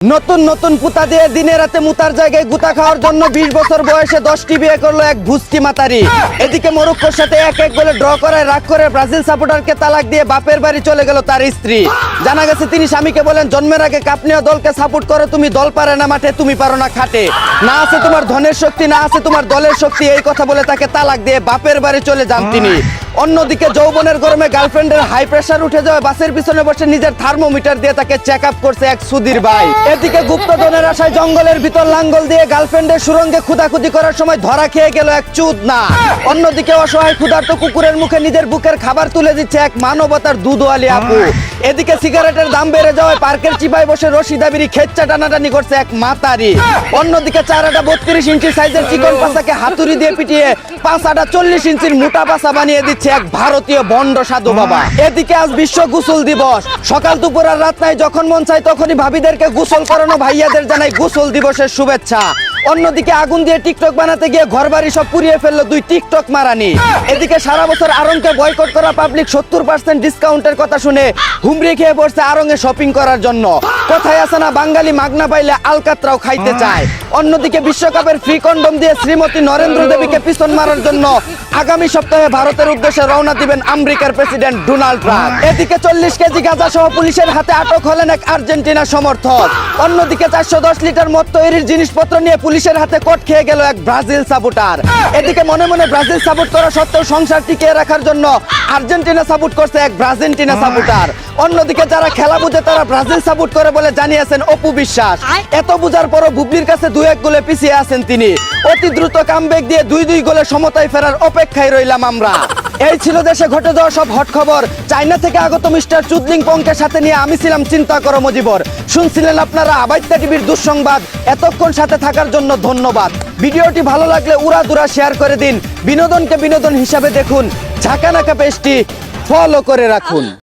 নতুন নতুন পুতা দিয়ে দিনে রাতে মুতার জায়গায় গুতা খাওয়ার জন্য 20 বছর বয়সে 10টি বিয়ে করলো এক ঘুষটি মাতারি। এদিকে মরক্কোর সাথে 1-1 গোলে ড্র করায় রাগ করে ব্রাজিল সাপোর্টারকে তালাক দিয়ে বাপের বাড়ি চলে গেল তার স্ত্রী। জানা গেছে তিনি স্বামীকে বলেন, জন্মের আগে কাপ নেওয়া দলকে সাপোর্ট করো তুমি, দল পারে না মাঠে, তুমি পারো না খাটে, না আছে তোমার ধনের শক্তি, না আছে তোমার দলের শক্তি, এই কথা বলে তাকে তালাক দিয়ে বাপের বাড়ি চলে যান তিনি। অন্যদিকে যৌবনের গরমে গার্লফ্রেন্ডের হাই প্রেসার উঠে যাওয়ায় বাসের পিছনে বসে নিজের থার্মোমিটার দিয়ে তাকে চেক আপ করছে এক সুধীর ভাই। এদিকে গুপ্তধনের আশায় জঙ্গলের ভিতর লাঙ্গল দিয়ে গার্লফ্রেন্ডের সুরঙ্গে খুদাখুদি করার সময় ধরা খেয়ে গেল এক চুদনা। অন্যদিকে অসহায় ক্ষুধার্ত কুকুরের মুখে নিজের বুকের খাবার তুলে দিচ্ছে এক মানবতার দুধওয়ালি আপু। এদিকে সিগারেটের দাম বেড়ে যাওয়ায় পার্কের চিপায় বসে রশি দাবিরি খেচ্চা টানাটানি করছে এক মাতারি। অন্যদিকে 32 ইঞ্চি সাইজের চিকন পাছাকে হাতুড়ি দিয়ে পিটিয়ে 40 ইঞ্চির মোটা পাছা বানিয়ে দিচ্ছে এক ভারতীয় বন্ড সাধু বাবা। এদিকে আজ বিশ্ব গোসল দিবস। সকাল দুপুর আর রাত নাই, যখন মন চায় তখনই ভাবিদেরকে গোসল করানো ভাইয়াদের জানাই গোসল দিবসের শুভেচ্ছা। অন্যদিকে আগুন দিয়ে টিকটক বানাতে গিয়ে ঘরবাড়ি সব পুড়িয়ে ফেললো 2 টিকটক মারানি। এদিকে সারা বছর আরংকে বয়কট করা পাবলিক 70% ডিসকাউন্টের কথা শুনে হুমড়ি খেয়ে পড়ছে আরঙে শপিং করার জন্য। কথায় আছে না, বাঙালি মাগনা পাইলে আলকাতরাও খাইতে চায়। অন্যদিকে বিশ্বকাপের ফ্রি কন্ডম দিয়ে শ্রীমতী নরেন্দ্র দেবীকে পিছন মারার জন্য আগামী সপ্তাহে ভারতের উদ্দেশ্যে রওনা দিবেন আমেরিকার প্রেসিডেন্ট ডোনাল্ড ট্রাম্প। এদিকে 40 কেজি গাঁজা সহ পুলিশের হাতে আটক হলেন এক আর্জেন্টিনা সমর্থক। অন্যদিকে 410 লিটার মদ তৈরির জিনিসপত্র নিয়ে পুলিশের হাতে কট খেয়ে গেল এক ব্রাজিল সাপোর্টার। এদিকে মনে মনে ব্রাজিল সাপোর্ট করা সত্ত্বেও সংসার টিকিয়ে রাখার জন্য আর্জেন্টিনা সাপোর্ট করছে এক ব্রাজিন্টিনা সাপোর্টার। অন্যদিকে যারা খেলা বুঝে তারা ব্রাজিল সাপোর্ট করে বলে জানিয়েছেন অপু বিশ্বাস। এত বুঝার পরও বুবলির কাছে 2-1 গোলে পিছিয়ে আছেন তিনি। অতি দ্রুত কামব্যাক দিয়ে 2-2 গোলে সমতায় ফেরার অপেক্ষায় রইলাম আমরা। এই ছিল দেশে ঘটে যাওয়া সব হট খবর। চায়না থেকে আগত মিস্টার চুদলিং পংকে সাথে নিয়ে আমি ছিলাম চিন্তা করো মজিবর। শুনছিলেন আপনারা আবাইত্যা টিভির দুঃসংবাদ। এতক্ষণ সাথে থাকার জন্য ধন্যবাদ। ভিডিওটি ভালো লাগলে উড়াদুরা শেয়ার করে দিন। বিনোদনকে বিনোদন হিসাবে দেখুন। ঝাঁকানাকা পেজটি ফলো করে রাখুন।